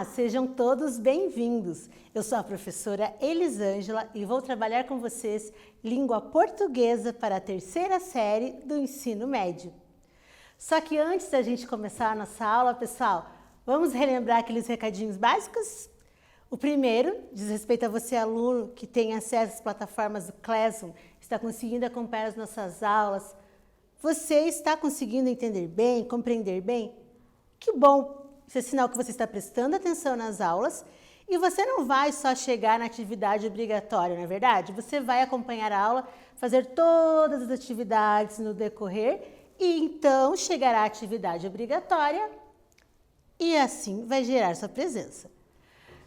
sejam todos bem-vindos. Eu sou a professora Elisângela e vou trabalhar com vocês língua portuguesa para a terceira série do ensino médio. Só que antes da gente começar a nossa aula, pessoal, vamos relembrar aqueles recadinhos básicos? O primeiro diz respeito a você, aluno, que tem acesso às plataformas do Classroom, está conseguindo acompanhar as nossas aulas. Você está conseguindo entender bem, compreender bem? Que bom! Isso é sinal que você está prestando atenção nas aulas e você não vai só chegar na atividade obrigatória, não é verdade? Você vai acompanhar a aula, fazer todas as atividades no decorrer e então chegará à atividade obrigatória e assim vai gerar sua presença.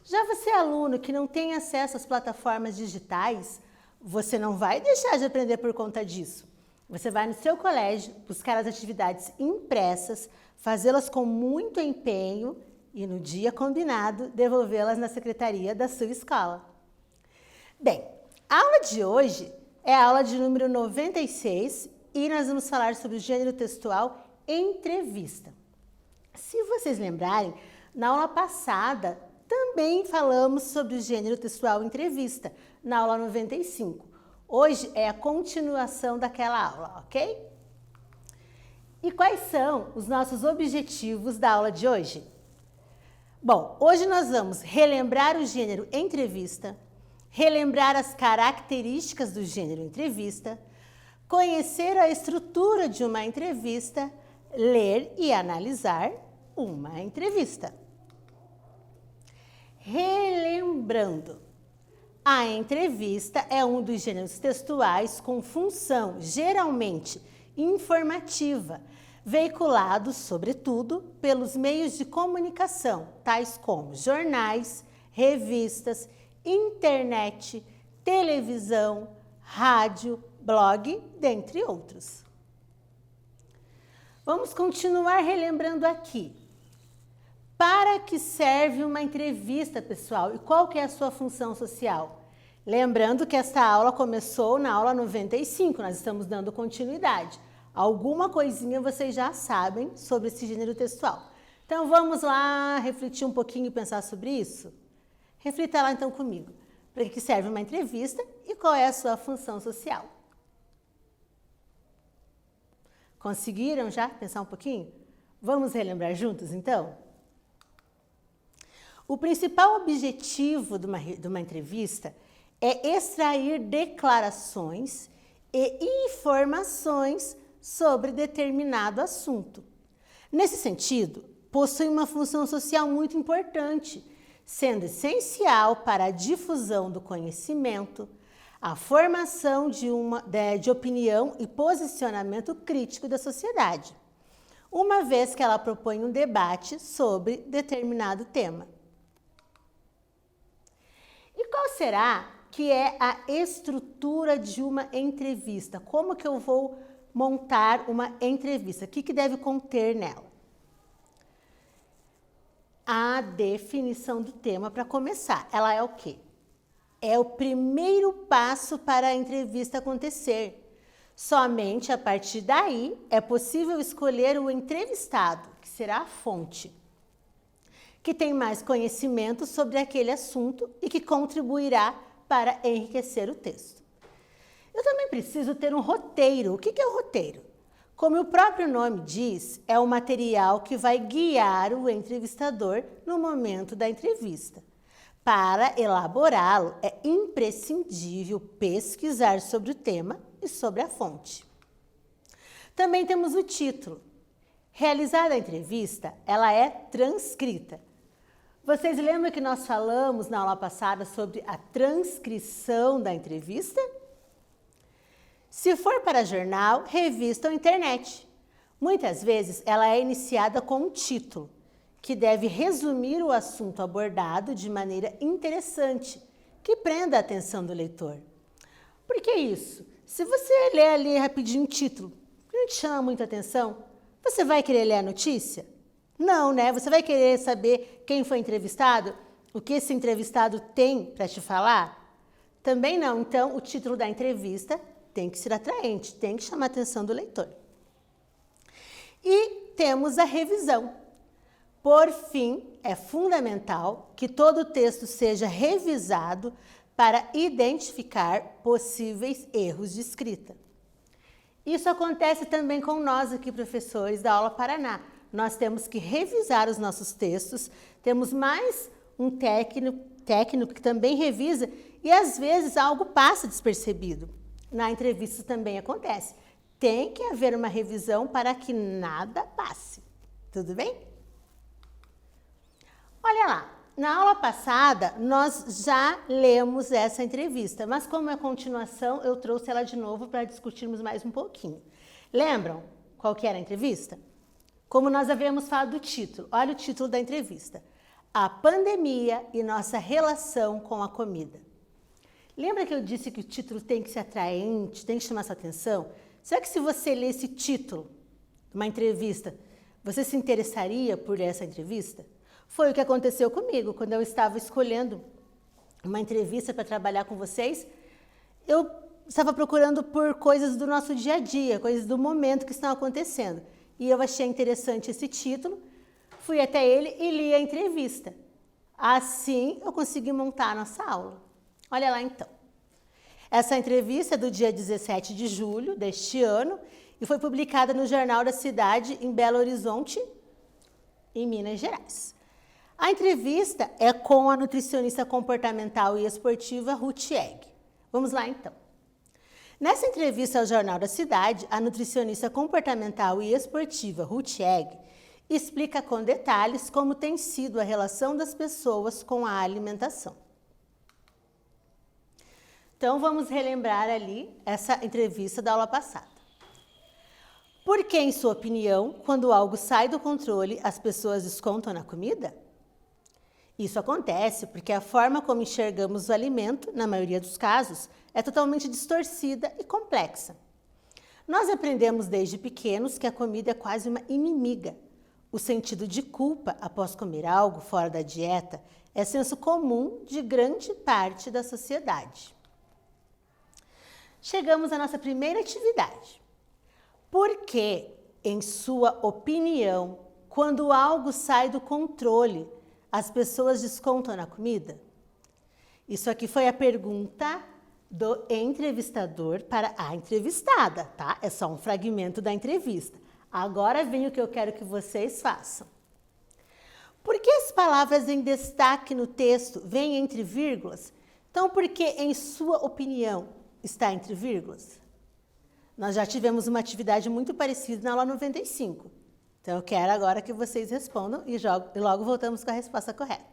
Já você, aluno, que não tem acesso às plataformas digitais, você não vai deixar de aprender por conta disso. Você vai no seu colégio buscar as atividades impressas, fazê-las com muito empenho e no dia combinado devolvê-las na secretaria da sua escola. Bem, a aula de hoje é a aula de número 96 e nós vamos falar sobre o gênero textual entrevista. Se vocês lembrarem, na aula passada também falamos sobre o gênero textual entrevista, na aula 95. Hoje é a continuação daquela aula, ok? E quais são os nossos objetivos da aula de hoje? Bom, hoje nós vamos relembrar o gênero entrevista, relembrar as características do gênero entrevista, conhecer a estrutura de uma entrevista, ler e analisar uma entrevista. Relembrando, a entrevista é um dos gêneros textuais com função geralmente informativa, veiculado, sobretudo, pelos meios de comunicação, tais como jornais, revistas, internet, televisão, rádio, blog, dentre outros. Vamos continuar relembrando aqui. Para que serve uma entrevista, pessoal? E qual que é a sua função social? Lembrando que esta aula começou na aula 95, nós estamos dando continuidade. Alguma coisinha vocês já sabem sobre esse gênero textual. Então vamos lá refletir um pouquinho e pensar sobre isso? Reflita lá então comigo. Para que serve uma entrevista e qual é a sua função social? Conseguiram já pensar um pouquinho? Vamos relembrar juntos então? O principal objetivo de uma entrevista é extrair declarações e informações sobre determinado assunto. Nesse sentido, possui uma função social muito importante, sendo essencial para a difusão do conhecimento, a formação de opinião e posicionamento crítico da sociedade, uma vez que ela propõe um debate sobre determinado tema. E qual será que é a estrutura de uma entrevista? Como que eu vou montar uma entrevista? O que deve conter nela? A definição do tema para começar. Ela é o quê? É o primeiro passo para a entrevista acontecer. Somente a partir daí é possível escolher o entrevistado, que será a fonte, que tem mais conhecimento sobre aquele assunto e que contribuirá para enriquecer o texto. Eu também preciso ter um roteiro. O que é o roteiro? Como o próprio nome diz, é o material que vai guiar o entrevistador no momento da entrevista. Para elaborá-lo, é imprescindível pesquisar sobre o tema e sobre a fonte. Também temos o título. Realizada a entrevista, ela é transcrita. Vocês lembram que nós falamos na aula passada sobre a transcrição da entrevista? Se for para jornal, revista ou internet. Muitas vezes ela é iniciada com um título, que deve resumir o assunto abordado de maneira interessante, que prenda a atenção do leitor. Por que isso? Se você ler ali rapidinho o título, que não te chama muita atenção, você vai querer ler a notícia? Não, né? Você vai querer saber quem foi entrevistado? O que esse entrevistado tem para te falar? Também não. Então, o título da entrevista tem que ser atraente, tem que chamar a atenção do leitor. E temos a revisão. Por fim, é fundamental que todo o texto seja revisado para identificar possíveis erros de escrita. Isso acontece também com nós aqui, professores da Aula Paraná. Nós temos que revisar os nossos textos, temos mais um técnico que também revisa e às vezes algo passa despercebido. Na entrevista também acontece. Tem que haver uma revisão para que nada passe. Tudo bem? Olha lá, na aula passada nós já lemos essa entrevista, mas como é continuação, eu trouxe ela de novo para discutirmos mais um pouquinho. Lembram qual que era a entrevista? Como nós havíamos falado do título, olha o título da entrevista. A pandemia e nossa relação com a comida. Lembra que eu disse que o título tem que ser atraente, tem que chamar sua atenção? Será que se você ler esse título, uma entrevista, você se interessaria por essa entrevista? Foi o que aconteceu comigo, quando eu estava escolhendo uma entrevista para trabalhar com vocês. Eu estava procurando por coisas do nosso dia a dia, coisas do momento que estão acontecendo. E eu achei interessante esse título, fui até ele e li a entrevista. Assim, eu consegui montar a nossa aula. Olha lá então. Essa entrevista é do dia 17 de julho deste ano e foi publicada no Jornal da Cidade, em Belo Horizonte, em Minas Gerais. A entrevista é com a nutricionista comportamental e esportiva Ruth Egg. Vamos lá então. Nessa entrevista ao Jornal da Cidade, a nutricionista comportamental e esportiva Ruth Egg explica com detalhes como tem sido a relação das pessoas com a alimentação. Então vamos relembrar ali essa entrevista da aula passada. Por que, em sua opinião, quando algo sai do controle, as pessoas descontam na comida? Isso acontece porque a forma como enxergamos o alimento, na maioria dos casos, é totalmente distorcida e complexa. Nós aprendemos desde pequenos que a comida é quase uma inimiga. O sentido de culpa após comer algo fora da dieta é senso comum de grande parte da sociedade. Chegamos à nossa primeira atividade. Por que, em sua opinião, quando algo sai do controle, as pessoas descontam na comida? Isso aqui foi a pergunta do entrevistador para a entrevistada, tá? É só um fragmento da entrevista. Agora vem o que eu quero que vocês façam. Por que as palavras em destaque no texto vêm entre vírgulas? Então, por que, em sua opinião, está entre vírgulas? Nós já tivemos uma atividade muito parecida na aula 95. Então, eu quero agora que vocês respondam e logo voltamos com a resposta correta.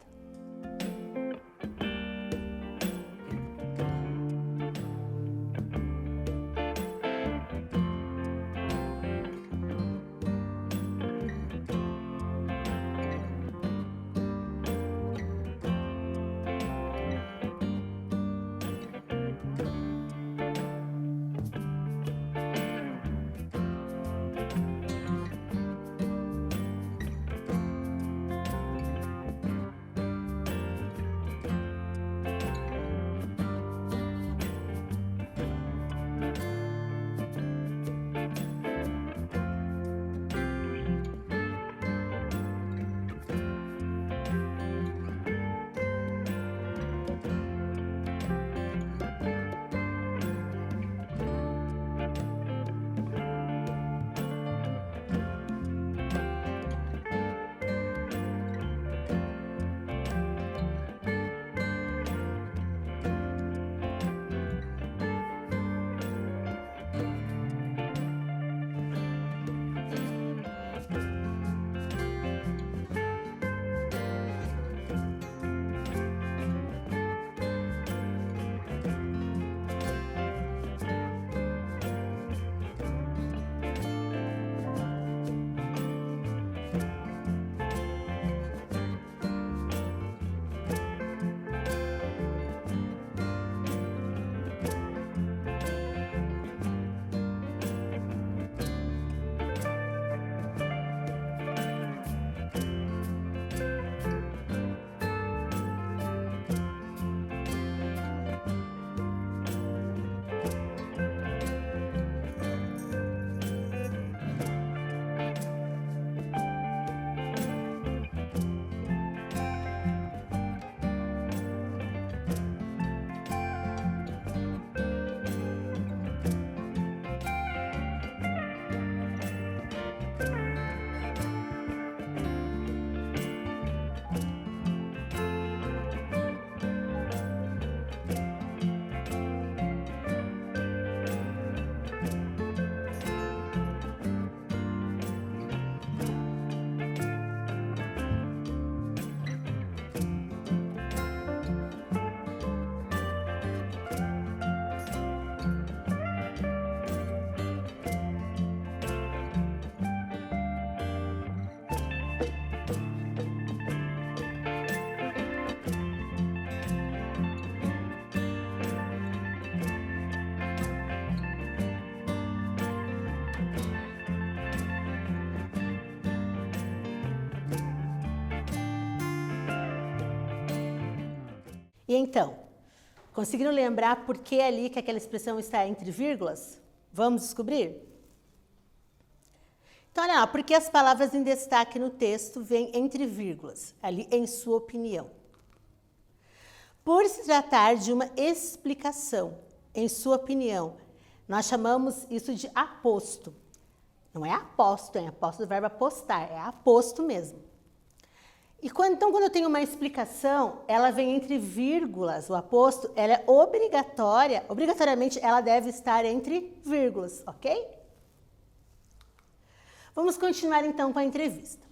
E então, conseguiram lembrar por que ali que aquela expressão está entre vírgulas? Vamos descobrir? Então, olha lá, porque as palavras em destaque no texto vêm entre vírgulas, ali em sua opinião. Por se tratar de uma explicação, em sua opinião, nós chamamos isso de aposto. Não é aposto, é aposto do verbo apostar, é aposto mesmo. E então, quando eu tenho uma explicação, ela vem entre vírgulas, o aposto, ela é obrigatoriamente ela deve estar entre vírgulas, ok? Vamos continuar então com a entrevista.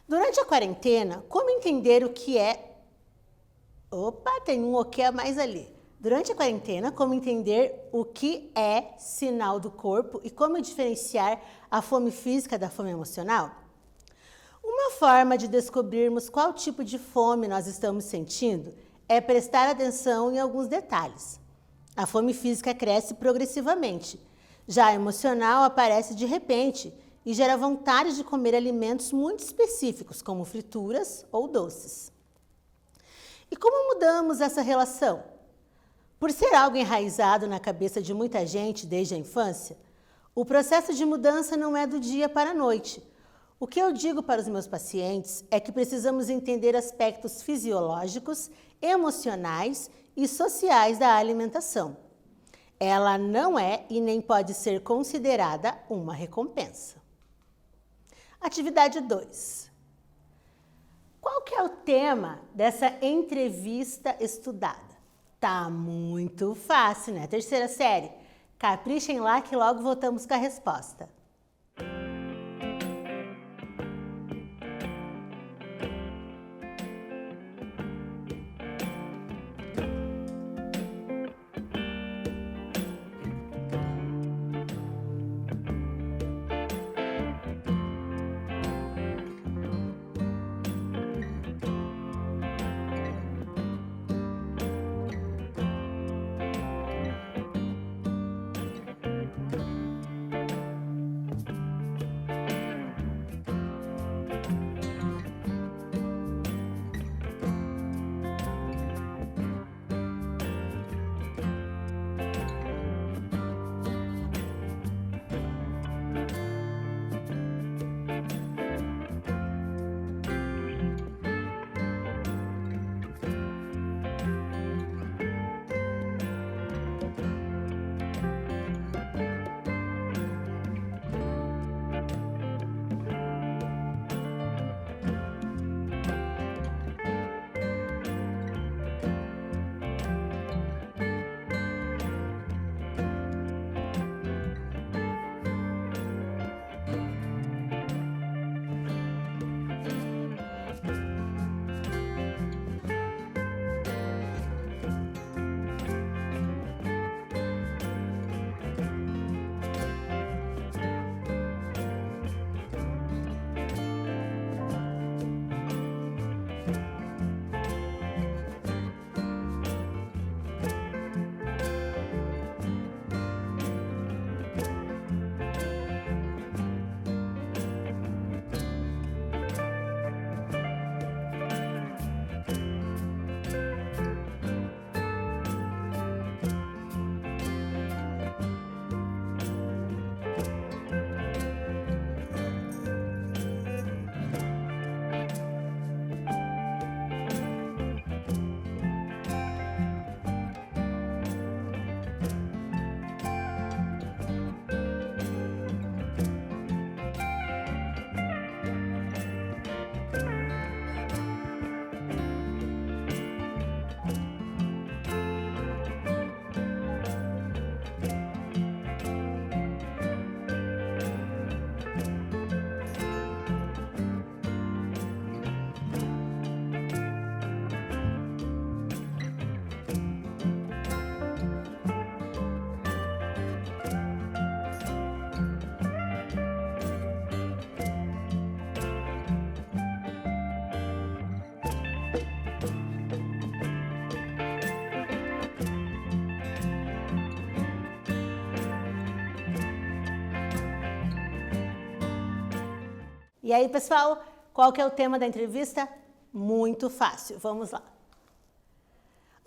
Durante a quarentena, como entender o que é... Opa, tem um o que a mais ali. Durante a quarentena, como entender o que é sinal do corpo e como diferenciar a fome física da fome emocional? Uma forma de descobrirmos qual tipo de fome nós estamos sentindo é prestar atenção em alguns detalhes. A fome física cresce progressivamente. Já a emocional aparece de repente e gera vontade de comer alimentos muito específicos, como frituras ou doces. E como mudamos essa relação? Por ser algo enraizado na cabeça de muita gente desde a infância, o processo de mudança não é do dia para a noite. O que eu digo para os meus pacientes é que precisamos entender aspectos fisiológicos, emocionais e sociais da alimentação. Ela não é e nem pode ser considerada uma recompensa. Atividade 2. Qual que é o tema dessa entrevista estudada? Tá muito fácil, né? Terceira série. Caprichem lá que logo voltamos com a resposta. E aí, pessoal, qual que é o tema da entrevista? Muito fácil, vamos lá.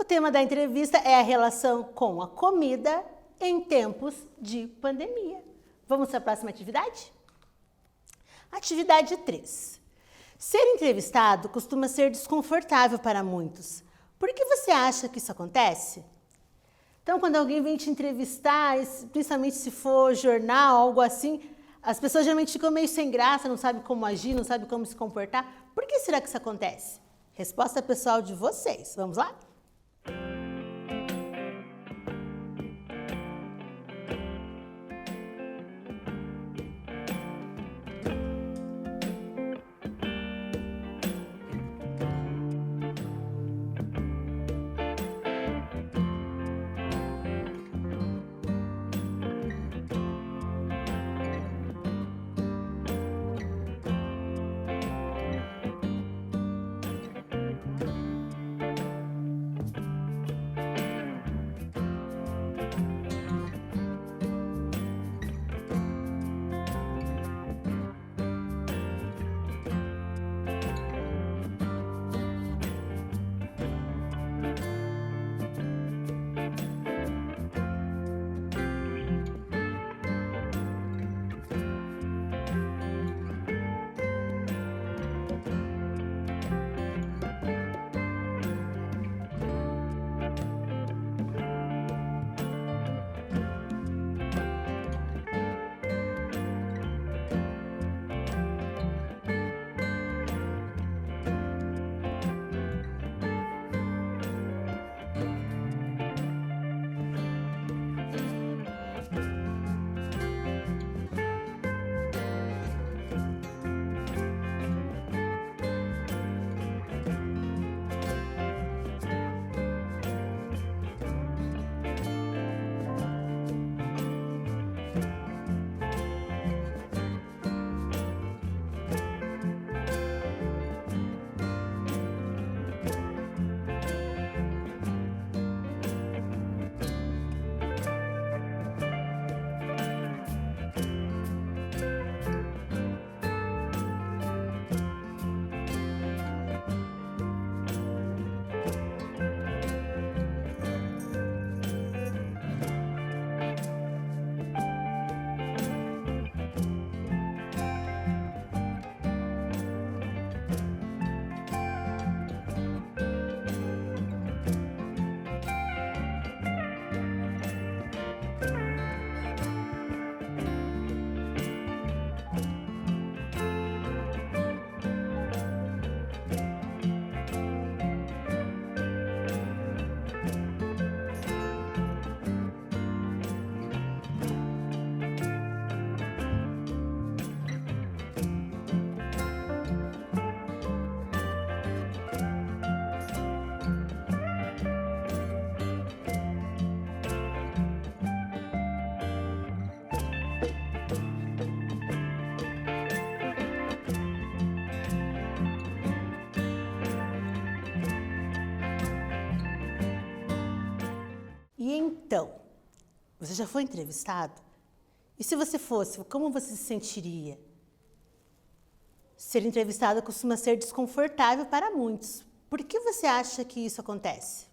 O tema da entrevista é a relação com a comida em tempos de pandemia. Vamos para a próxima atividade? Atividade 3. Ser entrevistado costuma ser desconfortável para muitos. Por que você acha que isso acontece? Então, quando alguém vem te entrevistar, principalmente se for jornal, algo assim, as pessoas geralmente ficam meio sem graça, não sabem como agir, não sabem como se comportar. Por que será que isso acontece? Resposta pessoal de vocês. Vamos lá? E então, você já foi entrevistado? E se você fosse, como você se sentiria? Ser entrevistado costuma ser desconfortável para muitos. Por que você acha que isso acontece?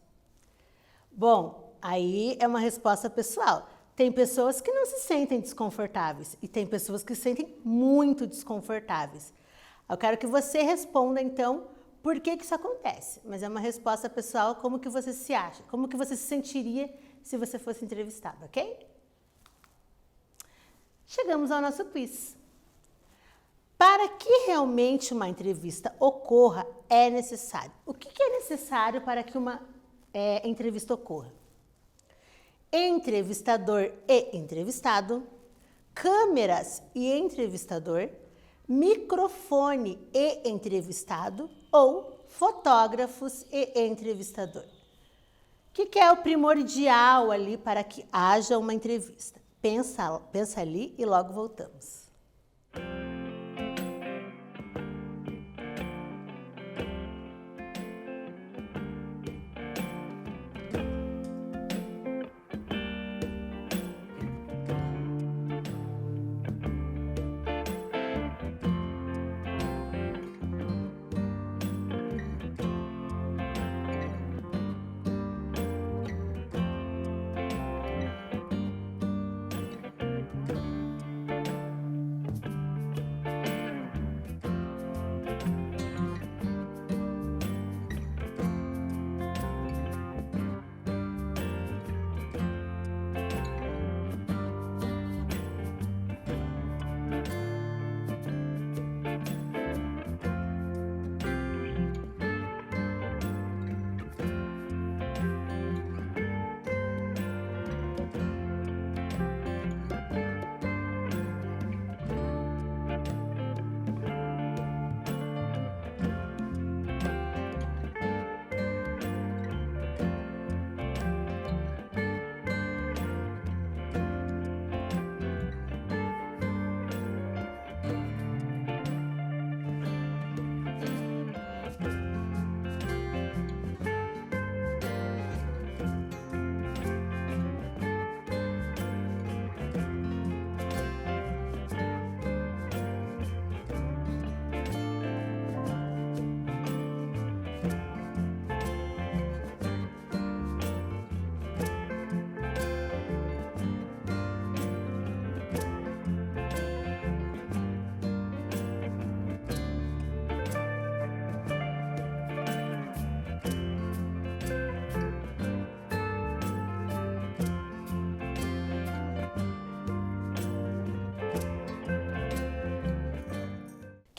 Bom, aí é uma resposta pessoal. Tem pessoas que não se sentem desconfortáveis e tem pessoas que se sentem muito desconfortáveis. Eu quero que você responda, então, por que isso acontece. Mas é uma resposta pessoal, como que você se acha, como que você se sentiria se você fosse entrevistado, ok? Chegamos ao nosso quiz. Para que realmente uma entrevista ocorra, é necessário. O que é necessário para que uma entrevista ocorra? Entrevistador e entrevistado, câmeras e entrevistador, microfone e entrevistado ou fotógrafos e entrevistador. O que é o primordial ali para que haja uma entrevista? Pensa ali e logo voltamos.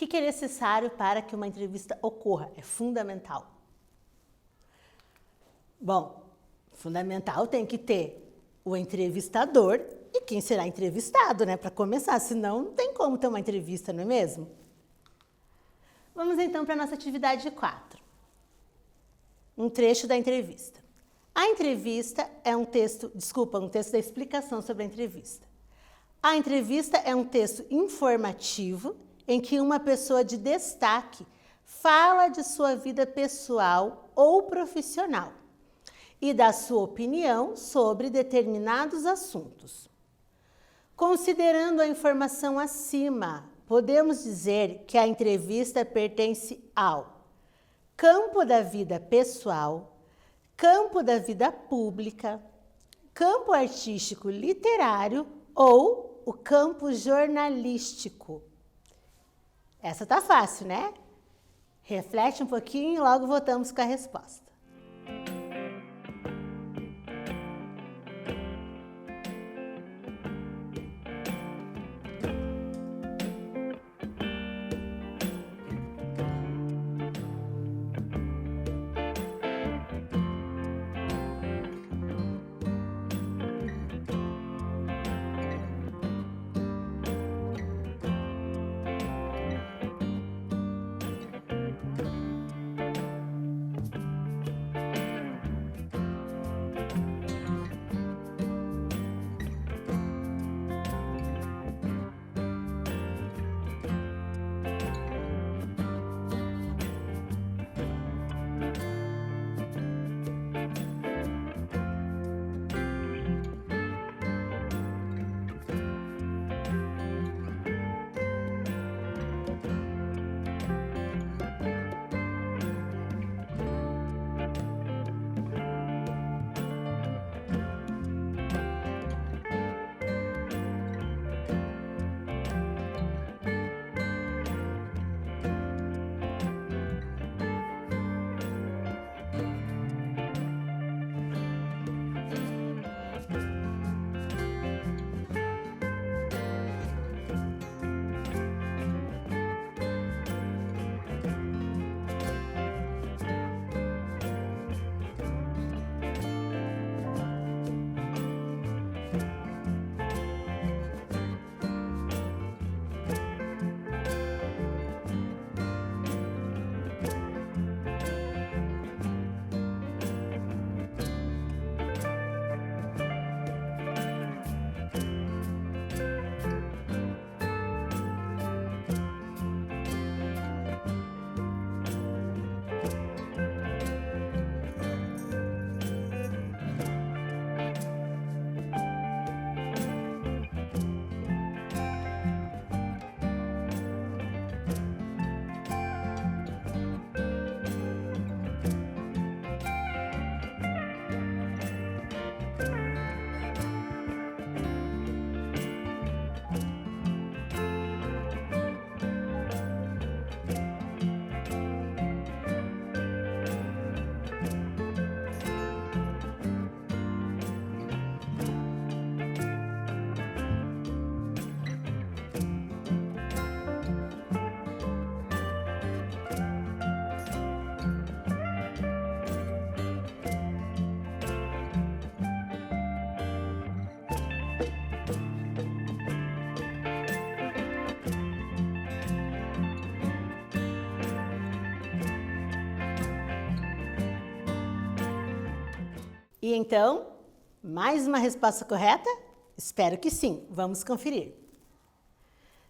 que é necessário para que uma entrevista ocorra? É fundamental. Bom, fundamental tem que ter o entrevistador e quem será entrevistado, né? Para começar, senão não tem como ter uma entrevista, não é mesmo? Vamos então para a nossa atividade 4. Um trecho da entrevista. A entrevista é um texto da explicação sobre a entrevista. A entrevista é um texto informativo em que uma pessoa de destaque fala de sua vida pessoal ou profissional e dá sua opinião sobre determinados assuntos. Considerando a informação acima, podemos dizer que a entrevista pertence ao campo da vida pessoal, campo da vida pública, campo artístico literário ou o campo jornalístico. Essa tá fácil, né? Reflete um pouquinho e logo voltamos com a resposta. E então, mais uma resposta correta? Espero que sim. Vamos conferir.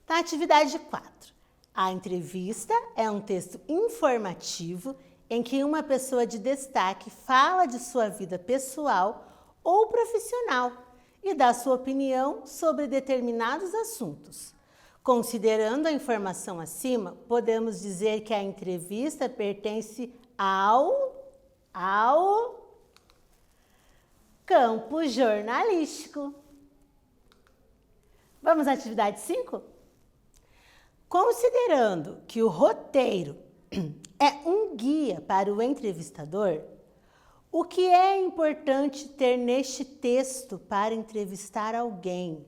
Tá, atividade 4. A entrevista é um texto informativo em que uma pessoa de destaque fala de sua vida pessoal ou profissional e dá sua opinião sobre determinados assuntos. Considerando a informação acima, podemos dizer que a entrevista pertence ao campo jornalístico. Vamos à atividade 5? Considerando que o roteiro é um guia para o entrevistador, o que é importante ter neste texto para entrevistar alguém?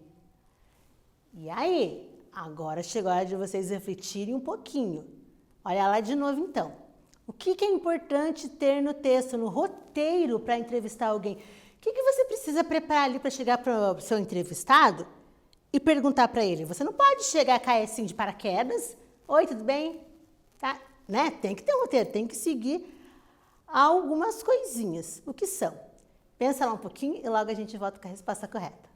E aí, Agora chegou a hora de vocês refletirem um pouquinho. Olha lá de novo então. O que é importante ter no texto, no roteiro para entrevistar alguém? O que você precisa preparar ali para chegar para o seu entrevistado e perguntar para ele? Você não pode chegar a cair assim de paraquedas. Oi, tudo bem? Tá? Né? Tem que ter um roteiro, tem que seguir algumas coisinhas. O que são? Pensa lá um pouquinho e logo a gente volta com a resposta correta.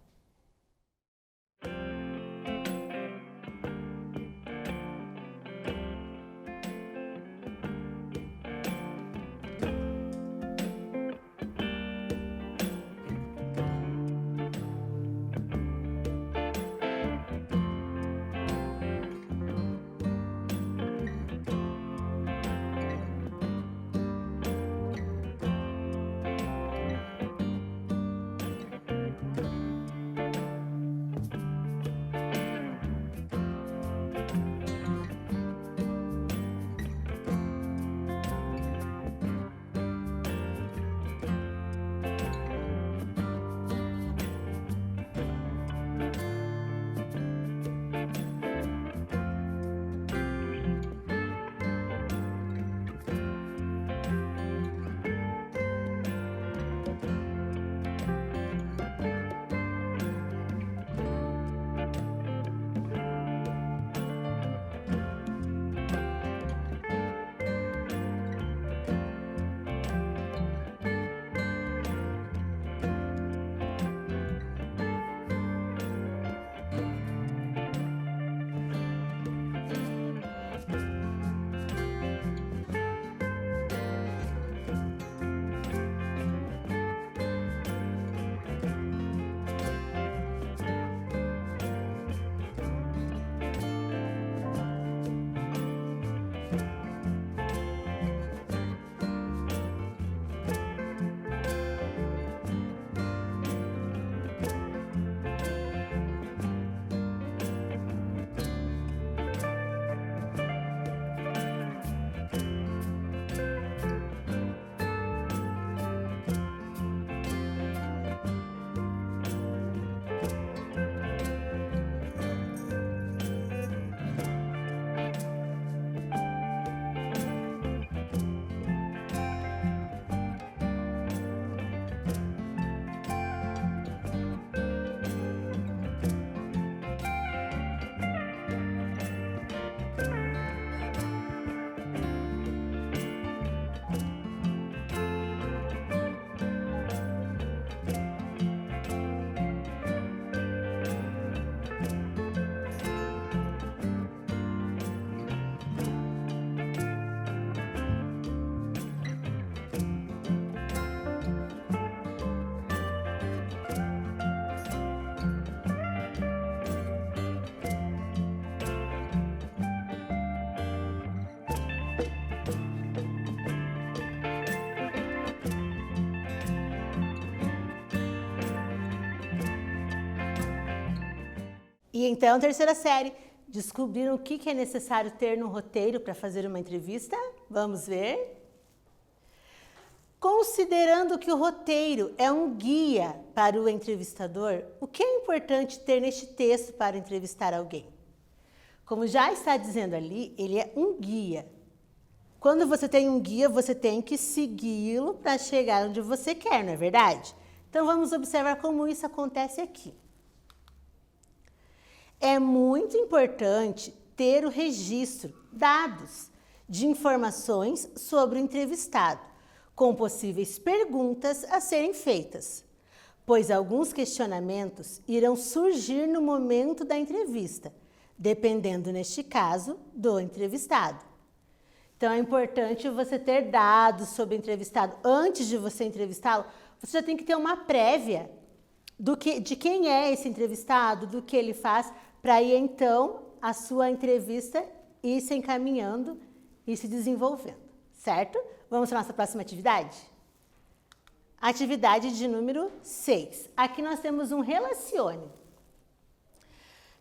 E então, terceira série, descobriram o que é necessário ter no roteiro para fazer uma entrevista? Vamos ver? Considerando que o roteiro é um guia para o entrevistador, o que é importante ter neste texto para entrevistar alguém? Como já está dizendo ali, ele é um guia. Quando você tem um guia, você tem que segui-lo para chegar onde você quer, não é verdade? Então, vamos observar como isso acontece aqui. É muito importante ter o registro, dados de informações sobre o entrevistado, com possíveis perguntas a serem feitas, pois alguns questionamentos irão surgir no momento da entrevista, dependendo, neste caso, do entrevistado. Então, é importante você ter dados sobre o entrevistado. Antes de você entrevistá-lo, você já tem que ter uma prévia de quem é esse entrevistado, do que ele faz, para aí, então, a sua entrevista ir se encaminhando e se desenvolvendo, certo? Vamos para a nossa próxima atividade? Atividade de número 6. Aqui nós temos um relacione.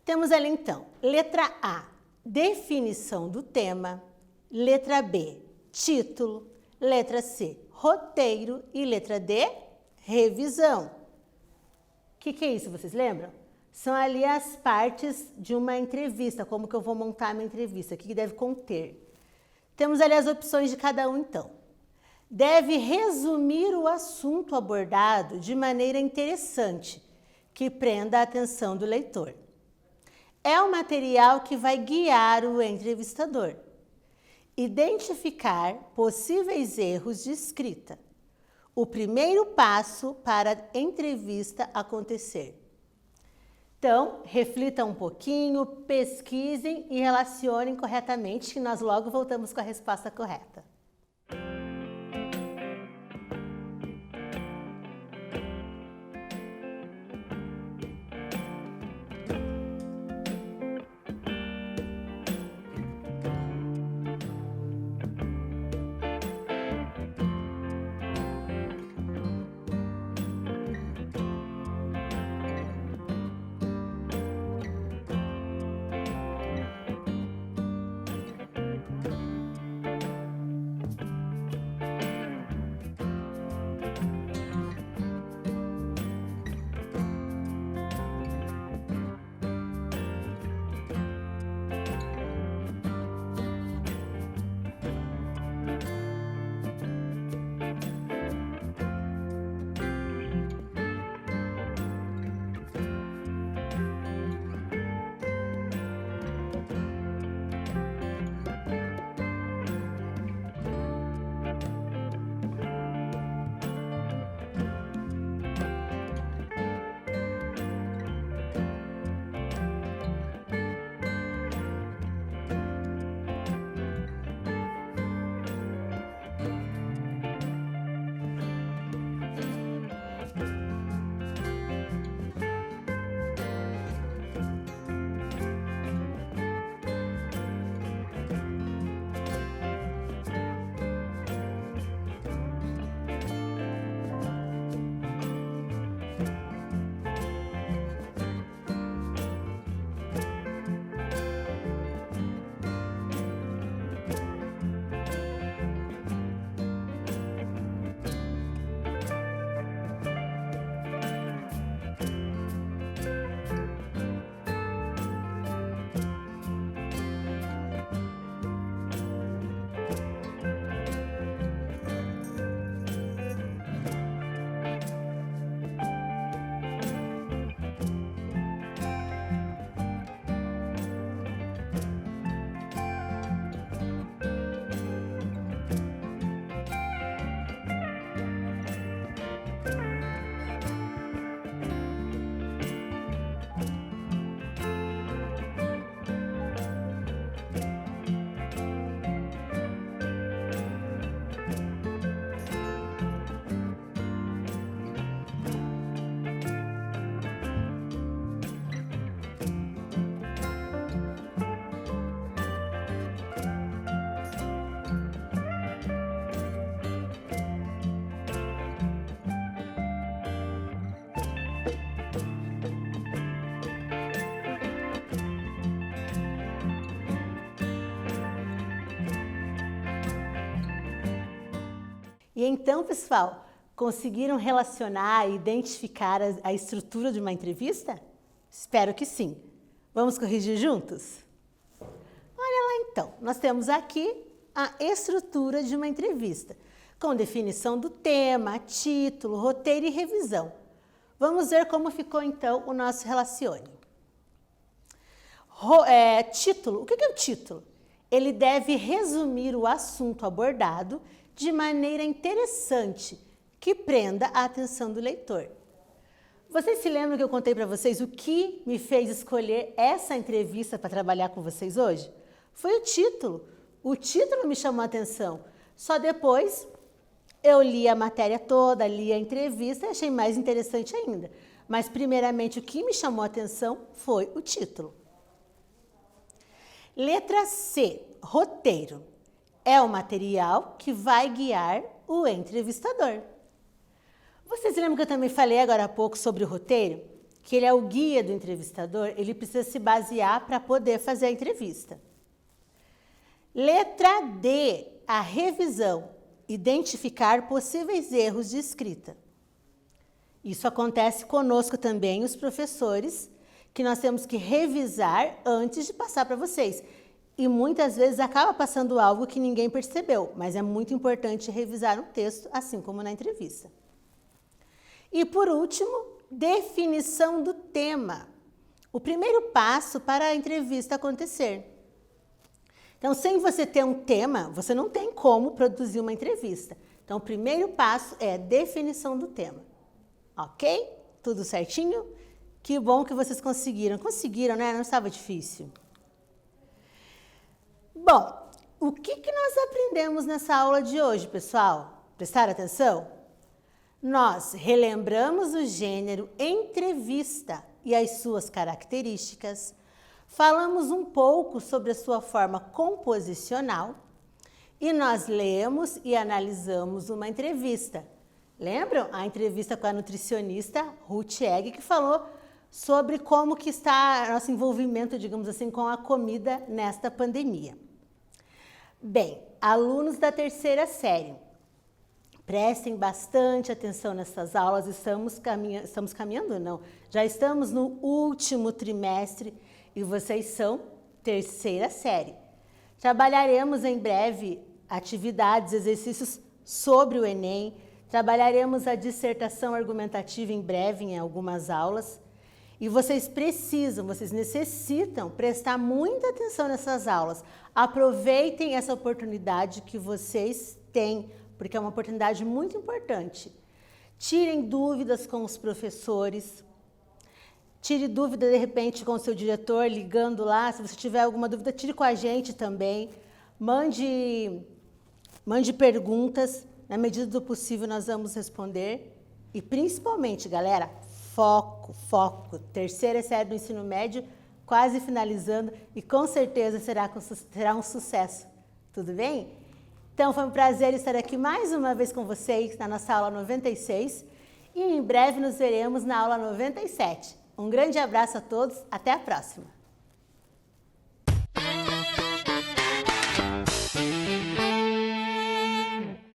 Temos ali, então, letra A, definição do tema, letra B, título, letra C, roteiro e letra D, revisão. O que é isso, vocês lembram? São ali as partes de uma entrevista, como que eu vou montar a minha entrevista, o que deve conter. Temos ali as opções de cada um, então. Deve resumir o assunto abordado de maneira interessante, que prenda a atenção do leitor. É um material que vai guiar o entrevistador. Identificar possíveis erros de escrita. O primeiro passo para a entrevista acontecer. Então, reflitam um pouquinho, pesquisem e relacionem corretamente, que nós logo voltamos com a resposta correta. E então, pessoal, conseguiram relacionar e identificar a estrutura de uma entrevista? Espero que sim. Vamos corrigir juntos? Olha lá então, nós temos aqui a estrutura de uma entrevista, com definição do tema, título, roteiro e revisão. Vamos ver como ficou então o nosso relacione. Título, o que é o título? Ele deve resumir o assunto abordado de maneira interessante, que prenda a atenção do leitor. Vocês se lembram que eu contei para vocês o que me fez escolher essa entrevista para trabalhar com vocês hoje? Foi o título. O título me chamou a atenção. Só depois eu li a matéria toda, li a entrevista e achei mais interessante ainda. Mas primeiramente o que me chamou a atenção foi o título. Letra C, roteiro. É o material que vai guiar o entrevistador. Vocês lembram que eu também falei agora há pouco sobre o roteiro? Que ele é o guia do entrevistador, ele precisa se basear para poder fazer a entrevista. Letra D, a revisão. Identificar possíveis erros de escrita. Isso acontece conosco também, os professores, que nós temos que revisar antes de passar para vocês. E muitas vezes acaba passando algo que ninguém percebeu, mas é muito importante revisar um texto, assim como na entrevista. E por último, definição do tema. O primeiro passo para a entrevista acontecer. Então, sem você ter um tema, você não tem como produzir uma entrevista. Então, o primeiro passo é a definição do tema. Ok? Tudo certinho? Que bom que vocês conseguiram. Conseguiram, né? Não estava difícil. Bom, o que nós aprendemos nessa aula de hoje, pessoal? Prestaram atenção? Nós relembramos o gênero entrevista e as suas características, falamos um pouco sobre a sua forma composicional e nós lemos e analisamos uma entrevista. Lembram? A entrevista com a nutricionista Ruth Egg, que falou sobre como que está nosso envolvimento, digamos assim, com a comida nesta pandemia. Bem, alunos da terceira série, prestem bastante atenção nessas aulas, estamos caminhando, não, já estamos no último trimestre e vocês são terceira série. Trabalharemos em breve atividades, exercícios sobre o Enem, trabalharemos a dissertação argumentativa em breve em algumas aulas e vocês necessitam prestar muita atenção nessas aulas. Aproveitem essa oportunidade que vocês têm, porque é uma oportunidade muito importante. Tirem dúvidas com os professores, tire dúvida de repente com o seu diretor, ligando lá. Se você tiver alguma dúvida, tire com a gente também. Mande perguntas, na medida do possível nós vamos responder. E principalmente, galera, foco. Terceira série do ensino médio, quase finalizando e com certeza será um sucesso. Tudo bem? Então, foi um prazer estar aqui mais uma vez com vocês na nossa aula 96 e em breve nos veremos na aula 97. Um grande abraço a todos, até a próxima!